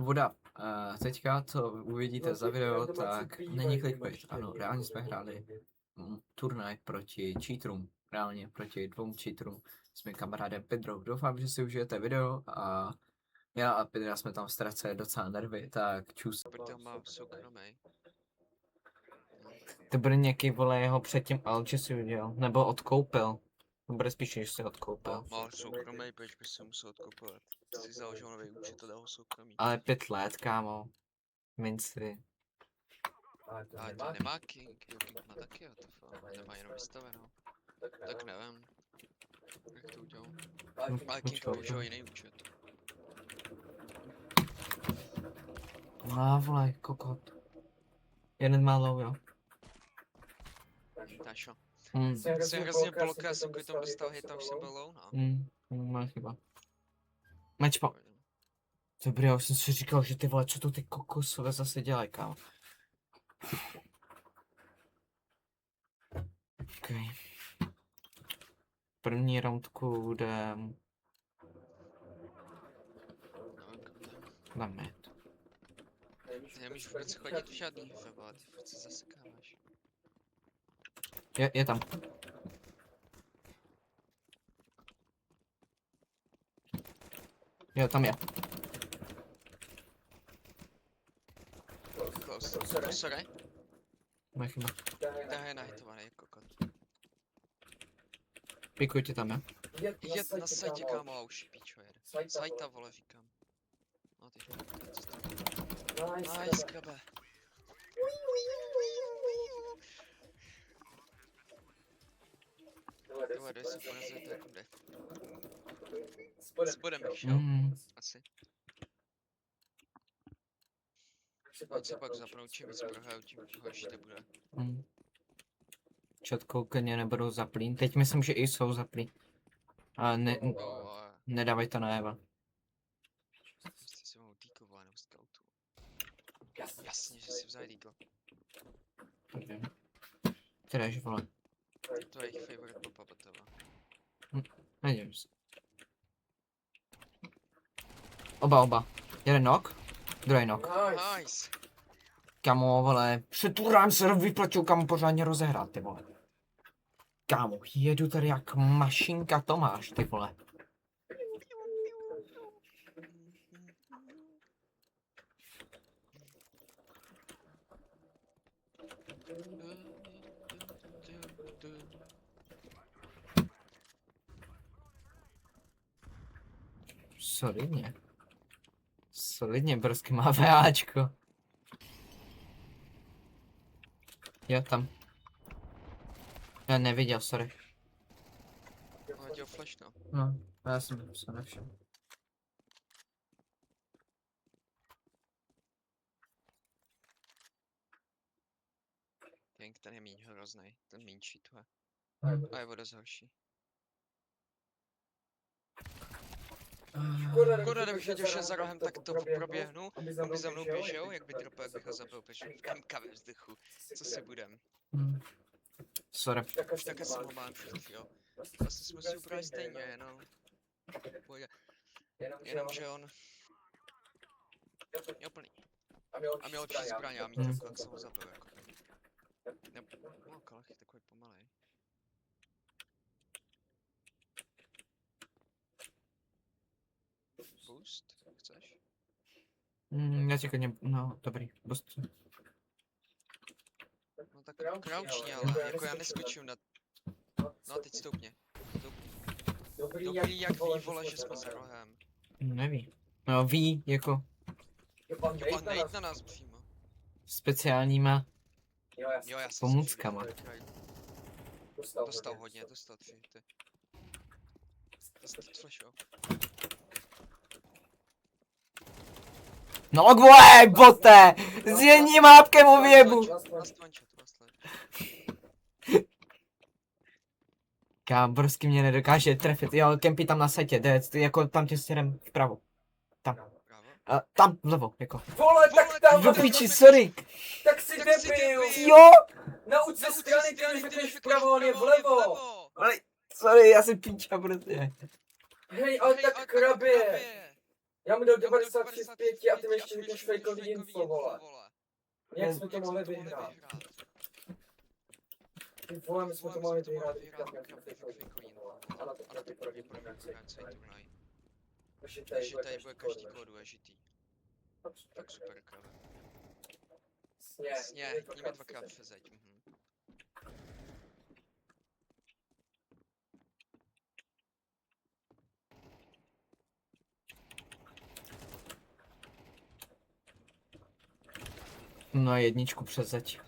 voda. Teďka, co uvidíte za video, tak není clickbait. Ano, reálně jsme hráli turnaj proti cheaterům. Reálně proti 2 cheaterům s mým kamarádem Pedro. Doufám, že si užijete video a já a Pedro jsme tam ztraceli docela nervy, tak čus. Protože má soukromý. To bude nějaký, vole, jeho předtím alče si udělal, nebo odkoupil. To bude spíš, než si odkoupil. Mal soukromý, proč by se musel odkoupovat? Si založil nový účet, to dal soukromý. Ale 5 let, kámo. Minci. Ale to nemá King, jo, King má taky, jo, to nemá jenom vystavenou. Tak nevím. Jak to udělal? Ale King použil jiný účet. Vole, kokot. Jeden málo, jo. Tášo. Jsem Jsem hrozně bloka, já jsem kvůli tomu dostal hejta, už jsem byl low, no. Má chyba. Mačpo. Dobrý, já už jsem si říkal, že ty vole, co to ty kokosové zase dělají, kámo. Okay. První roundku jde... Na med. Ty nemůžeš vůbec chodit v žádný feba, ty furt se zasekáváš. Je tam. Jo, tam je. Close. Sorry. Moje chyba. Tady je nahitovaný kokot. Pikuj tě tam, jo? Jet na sajtě, kámo, a už píčo jede. Sajta, vole, říkám. No ty, co to? Nice, krabe. Tohle, kdo se porazil, tak kde? Spodem bych šel, asi. Ať se pak zapnou, čím víc prohraju, tím horší to bude. Četkou klidně nebudou zaplý. Teď myslím, že i jsou zaplý. A nedávaj to na Eva. Jste si mohou díkovat nebo scoutu. Jasně, že si vzali díko. Kteréž, vole. To je jejich favorite mapa batava. Nedělím se. Oba. Jeden knock, druhý knock. Nice. Kamo, vole, přeturám se vyplatil, kam pořádně rozehrát, ty vole. Kámo, jedu tady jak mašinka Tomáš, ty vole. Solidně, brzky má VAčko. Jo, tam. Já neviděl, sorry. Hodil flash, no. No, já jsem se nevšiml. King, ten je míň hroznej, ten míň cheatuje. A je voda zhorší. Škoda, kdybych věděl, že za rohem tak to proběhnu, on by za mnou běžel, jak by dropel, jak bych ho zabil, protože MK ve vzduchu, co si budem. Sorry. Už také jsem ho mám všichni, jo. Vlastně jsme si ubrali stejně, jenom... Jenomže on... Měl plný. A měl lepší zbraně a mít jako, jak jsem ho zabil, jako. No, Kalach je takový pomalej. Boost? Chceš? Já ti klidně, no, dobrý, boost. No tak crouchně, ale jako já neskočím na... No teď stoupně. Dobrý jak ví, vole, že jsme za rohem. Neví. No ví, jako... On nejde na nás přímo. Speciálníma... Jo, já jsem pomůckama. Dostal hodně, dostal 3 ty. Dostal flashov. No vole, bote! S jedním hápkem mu vyjebu! Kábrsky mě nedokáže trefit, jo, kempí tam na setě, jde, jako tam tě stěrem vpravo. Tam. Tam, vlevo, jako. Vole, tak tam! Do piči, sorry! Tak si debil! Jo! Nauč se strany, ty řekneš vpravo, on je vlevo! Sorry, já jsem píča prostě. Hej, ale tak krabě! Já mu dal 93 z 5 a ty mi ještě řekneš fejkový info, vole. Jak jsme to mohli vyhrát? Ty vole, my jsme to mohli vyhrát, říkám, jak jsme fejkový info, vole. Ale to pravděpodobně turnaj. Takže tady bude každý kolo důležitý. Tak super, krave. Sně, nimi dvakrát přezeď. No a jedničku přezeď.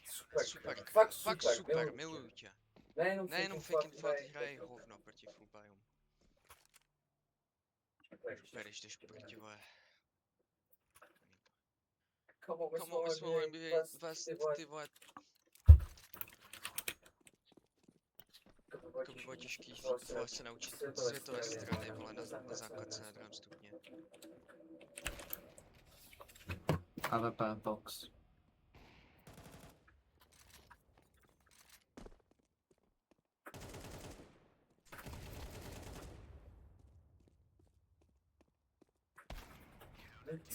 Super, Fakt super, miluju tě. Nejenom Faking Flat hraje hovno proti fullbuyům. Super, když jdeš proti vole. Komu My jsme mohli být vést ty vole. To by bylo těžký vole se naučit světové strany vole na základce na 2. stupně. AWP box.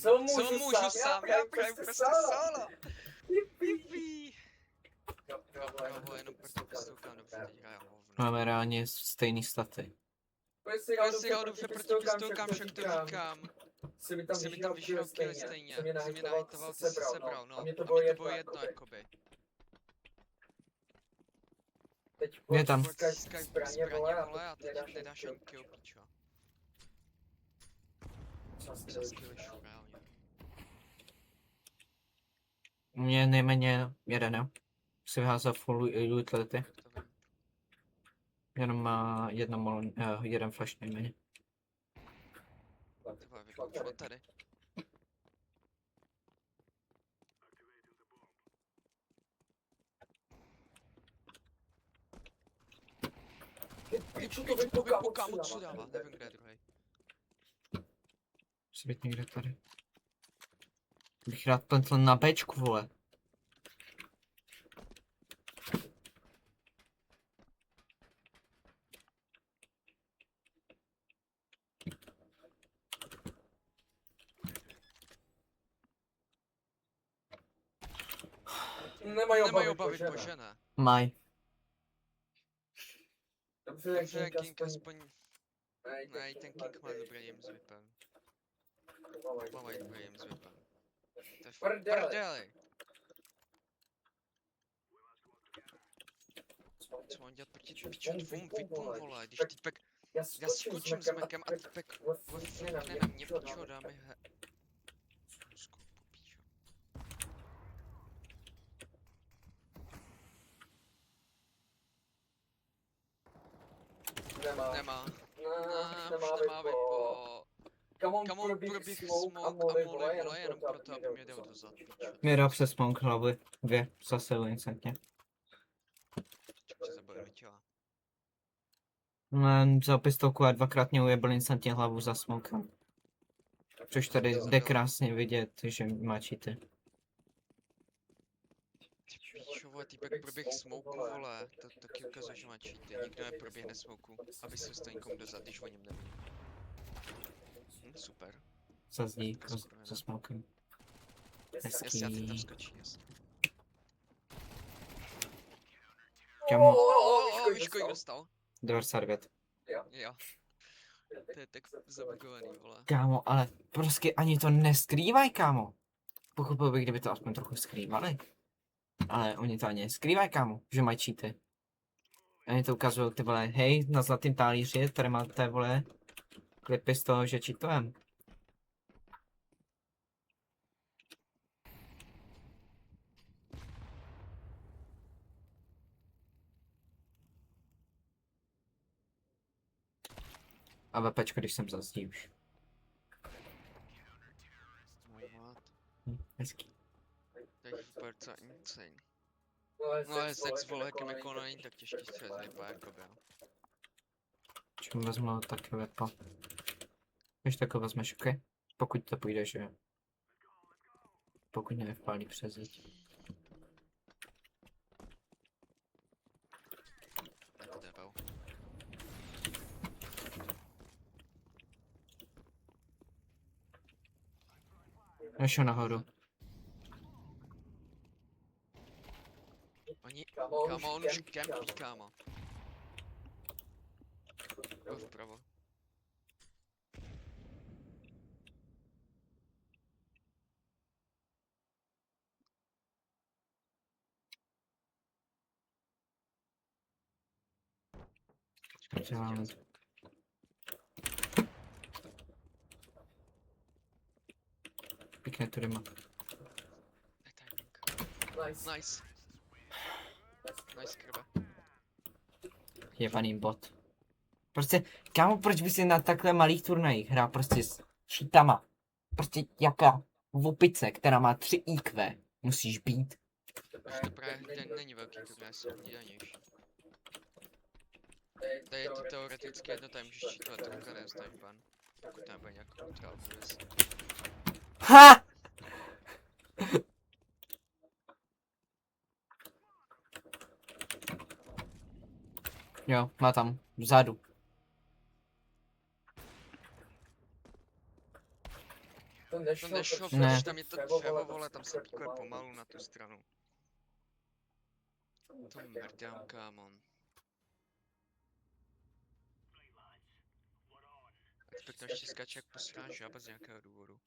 Co můžu sám, já hraju prostě solo. Yippee. Bravo, jenom proti pistolkám, dobře, teď hraje hovno. Máme reálně stejný staty. Prostě hrál dobře proti pistolkám, však to říkám. Jsi mi tam vyšel kill stejně, jsi mě nahitoval, ty jsi sebral, no. A mně to bylo jedno, jakoby. Je tam. Zbraně, vole, a teď nedáš jen kill, pičo. Přes killišu, reálně. U mě nejméně jeden, jo. Si vyházel full utility. Jenom má jeden flash nejméně. Ty vole, vypoučilo tady. Piču, to vypukám, odsud dává, nevím kde je druhej. Musí být někde tady. Bych rád plentl na Bčku, vole. Nemají obavy, bože ne. Maj. Dobře, King aspoň... Ne, ten King má dobrý aim s whipem. Mají dobrý aim s whipem. To je v prdeli. Co mám dělat proti piču dvou whipům, vole, když týpek... Já skočím s mekem a týpek flukne na mě, pičo, dáme he... Nemá. Nemá vypo. Kamon proběh smoke a moli, vole, jenom proto, aby mě dal dozad. Mě dal přes smoke hlavy. 2. Zase instantně. Čekaj, zabili těla. Za pistolku a 2krát mě ujebl instantně hlavu za smokem. Což tady jde krásně vidět, že má cheaty. Pičo, vole, týpek proběh smoke, vole, to taky ukazuje, že má cheaty. Nikdo neproběhne smoku, aby se dostal někomu dozad, když o něm neví. Super. Za zdí, za smokem. Jasně, a ty tam skočí, jasně. Kámo, Víš, kolik dostal? 99. Jo. To je tak zabugovaný, vole. Kámo, ale prostě ani to neskrývaj, kámo. Pochopil bych, kdyby to aspoň trochu skrývali. Ale oni to ani neskrývají, kámo, že mají cheaty. Oni to ukazují, ty vole, hej, na zlatým talíři, tady máte, vole, klipy z toho, že cheatujem. A VPčko, když jsem zazdí už. Hezký. To je super, co insane. No ale sex vole, jak je kono není tak těžký střed, vypadá jakoby, jo. Čím vezmu taky vepa. Když tak ho vezmeš, ok? Pokud to půjde, že jo. Pokud mě nevpálí přes zeď. Nešel nahoru. Oni, kámo, on už kempí, kámo. Byl vpravo. Počkej, Děláme. Pěkně tu dema. Nice. Nice krve. Jebaný bot. Prostě, kámo, proč by si na takhle malých turnajích hrál prostě s cheatama? Prostě jaká opice, která má 3 IQ, musíš být. Už to právě není velký turnaj, jsou udělanější. Tady je to teoreticky jedno, tady můžeš čítovat, to nikdo nedostaneš ban. Pokud nebude nějakou ultra obvěz. Ha! Jo, má tam, vzadu. To To nešlo, Ne. protože tam je to dřevo, vole, tam se píkuje pomalu na tu stranu. To mrdám, kámo. A teď tam ještě skáče jak posraná žába z nějakého důvodu.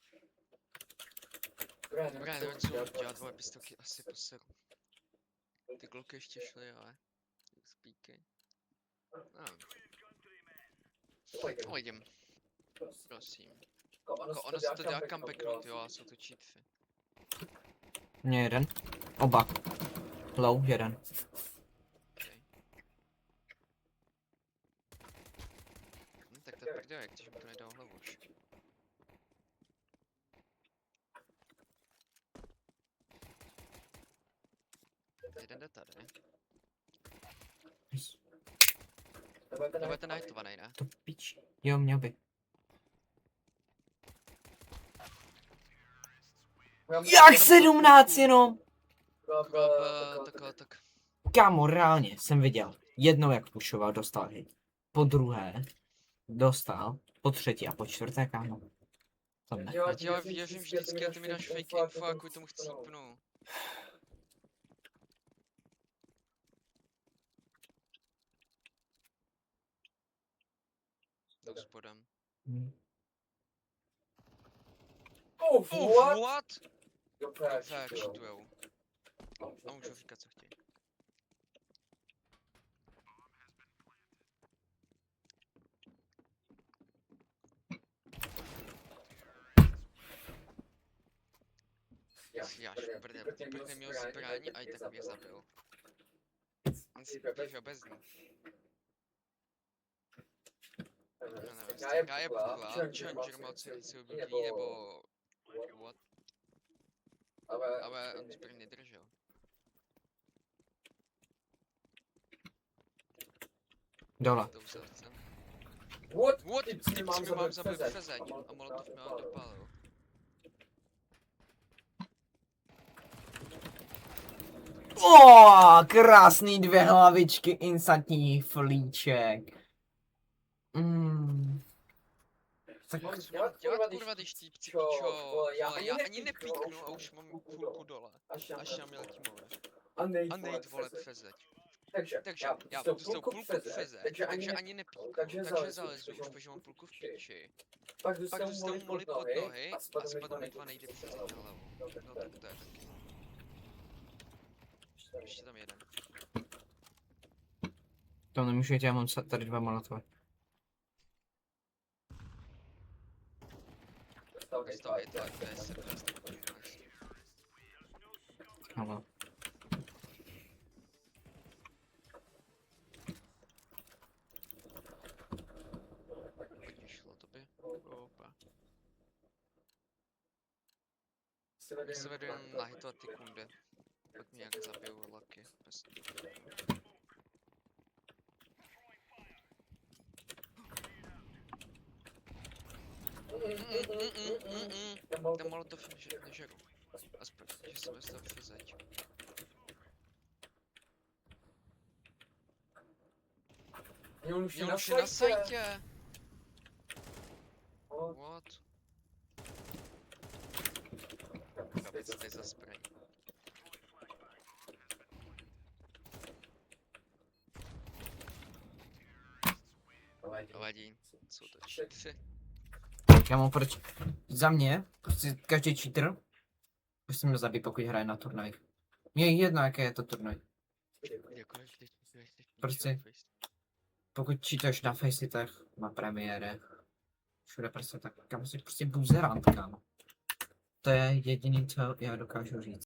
Dobrá, nevím co budu dělat, vole, pistolky asi poseru. Ty kluky ještě šly, ale... Spíky. Uvidím. Prosím. Ono se to dělá comebacknout, jo, a jsou to cheaty. Mě jeden. Oba. Low, jeden. Okay. Tak to je prdě, jak když mi to nedal hlavu už. Jeden jde tady. To bude ten hejtovaný, ne? To pič. Jo, měl by. Jak 17 jenom? Tak. Kámo, reálně jsem viděl. Jednou jak pušoval, dostal hit. Po druhé dostal. Po třetí a po čtvrté, kámo. To ne. Já věřím vždycky a ty mi dáš fake info a kvůli tomu chcípnu. Jdou spodem. What? Dobře, cheatujou. A můžu říkat co chtějí. Já šprdě, protože neměl zbraň a i tak mě zabil. On si běžel bez ní. Já je buchla, Challenger mal celý lidí, nebo... What? Ale on zbraň nedržel. Dole. To už jsem. What? What? Typ si mi mám zabít fezeň a molotov mi ho dopálil. O, krásný 2 hlavičky, instantní flíček. Tak co mám dělat kurva, když týpci pičo, vole, já ani nepíknu a už mám půlku dole. Až na mě letí more. A nejď vole fezeť. Takže já dostal půlku fezeť, takže ani nepíknu, takže zalezu, už protože mám půlku v piči. Pak dostanu moli pod nohy a spadnu mi 2 nejde fezeť na hlavu. No tak to je taky. Ještě tam jeden. To nemůžu jít, já mám tady 2 molotové. Dostal hit, ale to je 17. Ano. Šlo to by? Opa. Já se vedu jen nahitovat ty kundy. Pak mě jak zabijou laky. Ten molotov nežeru. Aspoň, že jsem dostal fezeť. Měl už je na sajtě! What? je za spray? To vadí, jsou to cheateři. Kámo, proč? Za mě, prostě každý cheater, prostě mě zabít, pokud hraje na turnaj. Mně je jedno, jaké je to turnaj. Děkuji, Prostě- Pokud cheatuješ na Facetech, na premiére, všude prostě tak, kámo, jsi prostě buzerant, kámo. To je jediný, co já dokážu říct.